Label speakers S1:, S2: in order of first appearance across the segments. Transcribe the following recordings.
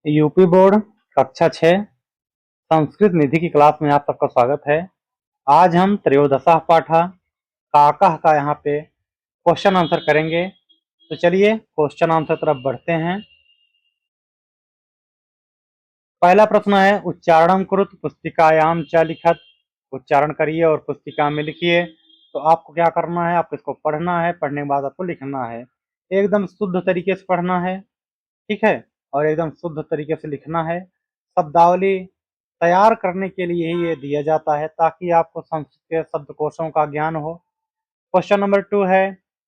S1: UP board कक्षा 6 संस्कृत निधि की class में आप सबका स्वागत है। आज हम त्रयोदशः पाठः काकः का यहाँ पे क्वेश्चन आंसर करेंगे। तो चलिए क्वेश्चन आंसर तरफ बढ़ते हैं। पहला प्रश्न है उच्चारण कुरुत पुस्तिकायाम च लिखत। उच्चारण करिए और पुस्तिका में लिखिए। तो आपको क्या करना है, आपको इसको पढ़ना है, पढ़ने के बाद आपको लिखना है। एकदम शुद्ध तरीके से पढ़ना है, ठीक है, और एकदम शुद्ध तरीके से लिखना है। शब्दावली तैयार करने के लिए ही ये दिया जाता है ताकि आपको संस्कृत के शब्दकोशों का ज्ञान हो। क्वेश्चन नंबर 2 है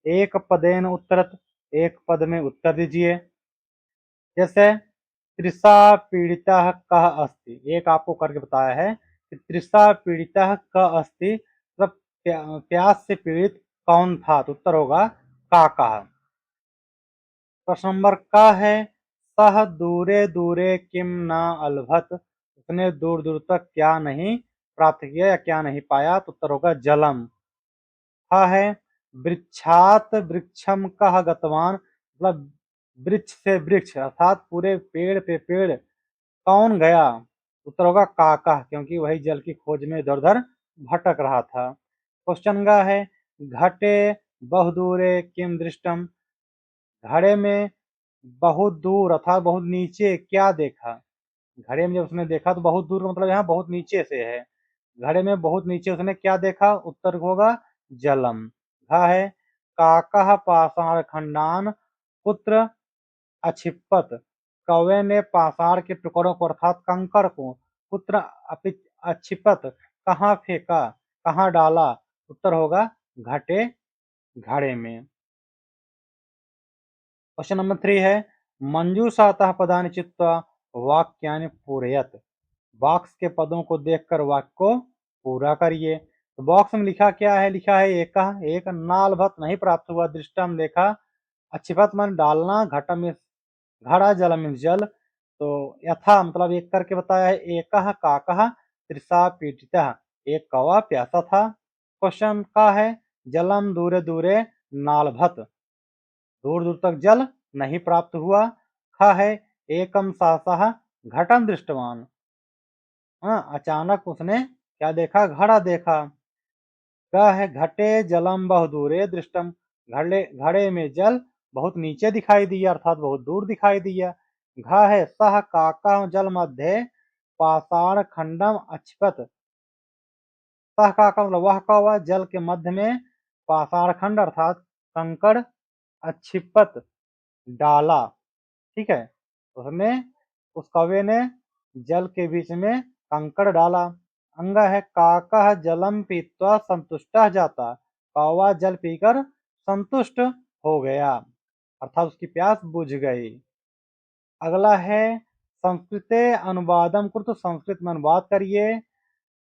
S1: एक पदेन उत्तरत। एक पद में उत्तर दीजिए। जैसे तृषा पीड़ितः कः अस्ति, एक आपको करके बताया है कि तृषा पीड़ितः कः अस्ति, मतलब प्यास से पीड़ित कौन था, तो उत्तर होगा काकः। प्रश्न नंबर का है सह दूरे दूरे किम न अलभत, उसने दूर दूर तक क्या नहीं प्राप्त किया या क्या नहीं पाया, तो उत्तर होगा जलम। है वृक्षात वृक्षम कह गतवान, मतलब वृक्ष से वृक्ष अर्थात पूरे पेड़ पे पेड़ कौन गया, उत्तर होगा काका, क्योंकि वही जल की खोज में इधर उधर भटक रहा था। क्वेश्चन का है घटे बहुदूरे किम दृष्टम, घड़े में बहुत दूर अर्थात बहुत नीचे क्या देखा। घड़े में जब उसने देखा तो बहुत दूर मतलब यहाँ बहुत नीचे से है। घड़े में बहुत नीचे उसने क्या देखा, उत्तर होगा जलम। घ है काकः पाषाण खंडान पुत्र अक्षिपत, कौवे ने पाषाण के टुकड़ों को अर्थात कंकड़ को पुत्र अक्षिपत कहाँ फेंका, कहाँ डाला, उत्तर होगा घटे घड़े में। क्वेश्चन नंबर 3 है मंजूषातः पदानि चित्वा वाक्यानि पूरयत, बॉक्स के पदों को देखकर वाक्य को पूरा करिए। तो बॉक्स में लिखा क्या है, लिखा है एक नालभत नहीं प्राप्त हुआ, दृष्टम देखा, अच्छिपत मन डालना, घटम में घड़ा, जल में जल। तो यथा मतलब एक करके बताया है एकः काकः तृषा पीड़ितः, एक कौवा प्यासा था। क्वेश्चन का है जलम दूरे दूरे नालभत, दूर दूर तक जल नहीं प्राप्त हुआ। ख है एकम सहसः घटम दृष्टवान, अचानक उसने क्या देखा, घड़ा देखा। ग है घटे जलम बहुदूरे दृष्टम, घड़े घड़े में जल बहुत नीचे दिखाई दिया अर्थात बहुत दूर दिखाई दिया। घ है सह काका जल मध्य पाषाण खंडम अक्षपत, सह काका मतलब वह कौवा जल के मध्य में पाषाण खंड अर्थात कंकड़ अक्षिपत डाला, ठीक है, उसने उस कौवे ने जल के बीच में कंकड़ डाला। अंग है काका जलम पीत्वा संतुष्ट जाता, कौवा जल पीकर संतुष्ट हो गया अर्थात उसकी प्यास बुझ गई। अगला है संस्कृते अनुवादम कुरु, तो संस्कृत में अनुवाद करिए।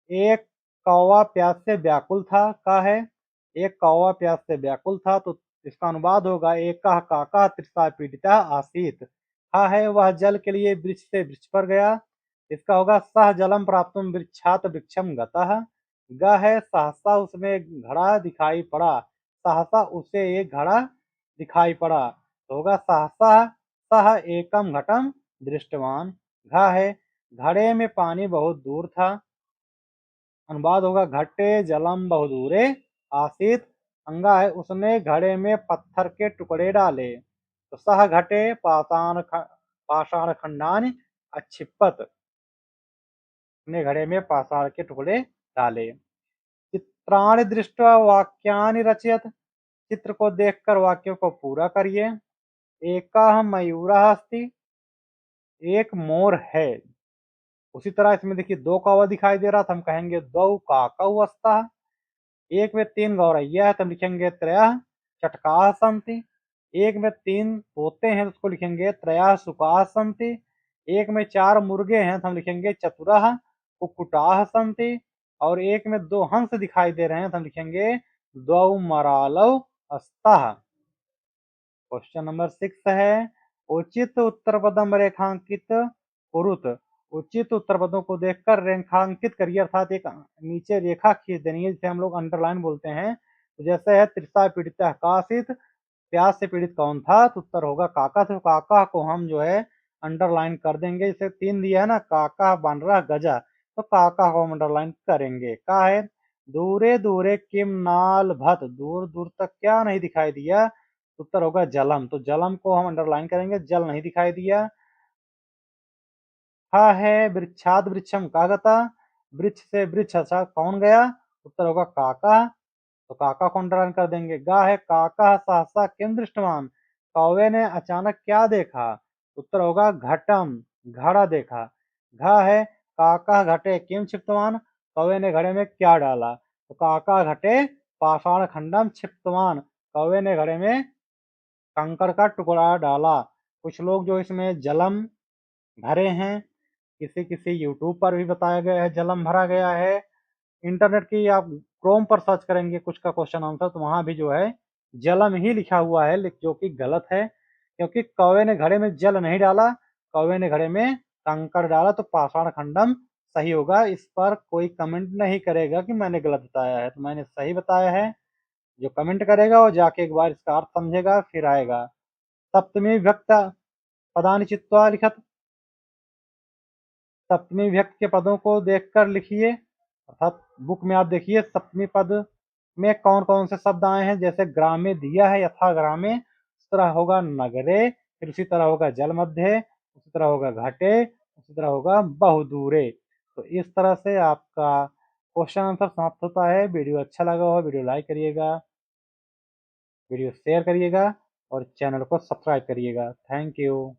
S1: एक कौवा प्यास से व्याकुल था, का है एक कौवा प्यास से व्याकुल था, तो इसका अनुवाद होगा एक काका तृषा पीड़िता आसीत। हा है वह जल के लिए वृक्ष से वृक्ष पर गया, इसका होगा सह जलम प्राप्तुम वृक्षात वृक्षम गतः। ग है सहसा उसमें घड़ा दिखाई पड़ा, सहसा उसे एक घड़ा दिखाई पड़ा, तो होगा सहसा सह एकम घटम दृष्टवान। घ है घड़े में पानी बहुत दूर था, अनुवाद होगा घटे जलम बहुदूरे आसित। अंगा है उसने घड़े में पत्थर के टुकड़े डाले, तो सह घटे पाषाण खंडान अच्छिपत, ने घड़े में पाषाण के टुकड़े डाले। चित्राणि दृष्टवा वाक्यानि रचयत, चित्र को देखकर वाक्यों को पूरा करिए। एकः मयूरः अस्ति, एक मोर है। उसी तरह इसमें देखिए दो कौवा दिखाई दे रहा था, हम कहेंगे द्वौ काकौ स्तः। एक में 3 गौरैया है तो हम लिखेंगे त्रयः चटकाः सन्ति। एक में 3 तोते हैं तो उसको लिखेंगे त्रयः शुकाः सन्ति। एक में 4 मुर्गे हैं तो हम लिखेंगे चतुरः कुक्कुटाः सन्ति। और एक में 2 हंस दिखाई दे रहे हैं तो हम लिखेंगे द्वौ मरालौ स्तः। क्वेश्चन नंबर 6 है उचित उत्तर पदम रेखांकित कुरुत, उचित उत्तर पदों को देखकर रेखांकित करिए अर्थात एक नीचे रेखा खींच देनी है, जिसे हम लोग अंडरलाइन बोलते हैं। तो जैसे है तृषा पीड़िता कासित, प्यास से पीड़ित कौन था, तो उत्तर होगा काका। तो काका को हम जो है अंडरलाइन कर देंगे। जैसे 3 दिया है ना, काका बन रहा गजा, तो काका को हम अंडरलाइन करेंगे। का है दूरे दूरे किम नाल भत, दूर दूर तक क्या नहीं दिखाई दिया, उत्तर होगा जलम, तो जलम को हम अंडरलाइन करेंगे, जल नहीं दिखाई दिया। हा है वृक्षाद वृक्षम कागता, वृक्ष से वृक्ष अच्छा कौन गया, उत्तर होगा काका, तो काका को अंडरलाइन कर देंगे। गा है काका सहसा किम दृष्टवान, कौवे ने अचानक क्या देखा, उत्तर होगा घटम, घड़ा देखा। घा है काका घटे किम क्षिप्तवान, कौवे ने घड़े में क्या डाला, तो काका घटे पाषाण खंडम क्षिप्तवान, कौवे ने घड़े में कंकड़ का टुकड़ा डाला। कुछ लोग जो इसमें जलम भरे हैं, किसी किसी यूट्यूब पर भी बताया गया है जलम भरा गया है। इंटरनेट की आप क्रोम पर सर्च करेंगे कुछ का क्वेश्चन आंसर, तो वहां भी जो है जलम ही लिखा हुआ है, जो कि गलत है, क्योंकि कौवे ने घड़े में जल नहीं डाला, कौवे ने घड़े में कंकड़ डाला, तो पाषाण खंडम सही होगा। इस पर कोई कमेंट नहीं करेगा कि मैंने गलत बताया है, तो मैंने सही बताया है। जो कमेंट करेगा वो जाके एक बार इसका अर्थ समझेगा फिर आएगा। सप्तमी विभक्त पदानि चित्वा लिखत, सप्तमी विभक्त के पदों को देखकर लिखिए, अर्थात बुक में आप देखिए सप्तमी पद में कौन कौन से शब्द आए हैं। जैसे ग्रामे दिया है यथा ग्रामे, उस तरह होगा नगरे, फिर उसी तरह होगा जल मध्य, उसी तरह होगा घटे, उसी तरह होगा बहुदूरे। तो इस तरह से आपका क्वेश्चन आंसर समाप्त होता है। वीडियो अच्छा लगा हो वीडियो लाइक करिएगा, वीडियो शेयर करिएगा और चैनल को सब्सक्राइब करिएगा। Thank you.